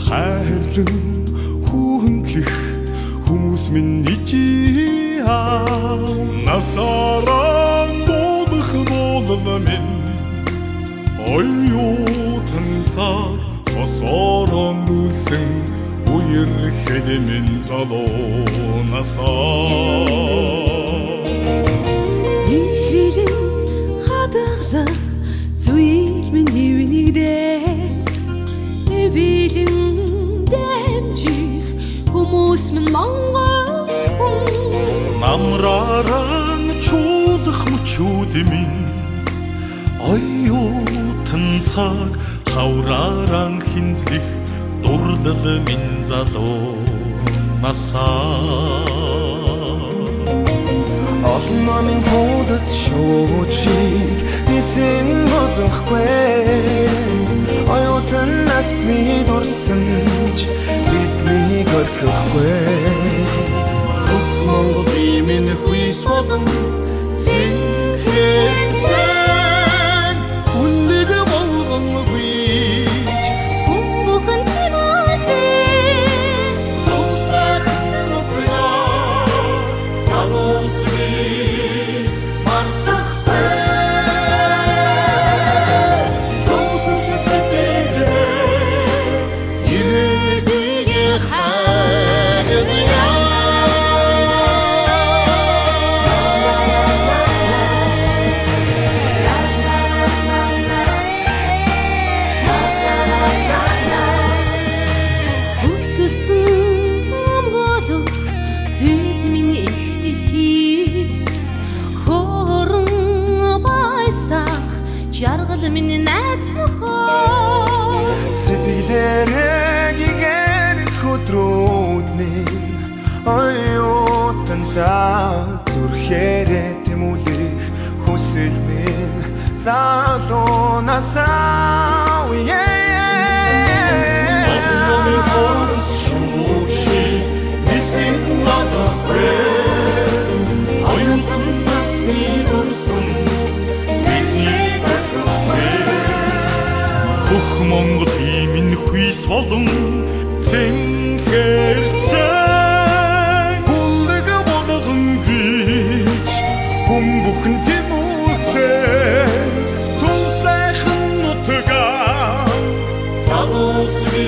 хайрлан хүндлэх хүмүүс минь ичээ насараа дуудах болол минь оюутан цаг босорон нүсэн үер хэдэмэн залуунасаа Ихрэлэн хадгалах зүйл минь нэвнэгдээ Эвэлэн дэмжих хүмүүс минь Монгол хүн Намрааран чуулах мөчүүд минь оюутан цаг хаврааран хинзлэх дурлал минь залуунасаа Олон намын хуудас шуучиг нисэн бодохгүй оюутан насны дурсамж бидний горхохгүй Бүх Монголын минь хүйс болон зинхэрсэн хүнлэг болгон хүич Хүн бүхэн тимээсэн тусахын нутгаа залуусны мартахгүй зовдон сэтгэлээ ирээдүйн хайрнаа Жаргал минь найз нөхөө Сэтгэлээрээ гэгэрх өдрүүд минь оюутан цаг зүрхээрээ тэмүүлэх хүсэл минь залуунасаа Намын хуудас шуучиг нисэн бодохгүй оюутан насны дурсамж Бүх Монголын минь хүйс болон зинхэрсэн хүнлэг болгон хүич хүн бүхэн тимээсэн тун сайхан нутгаа залуусны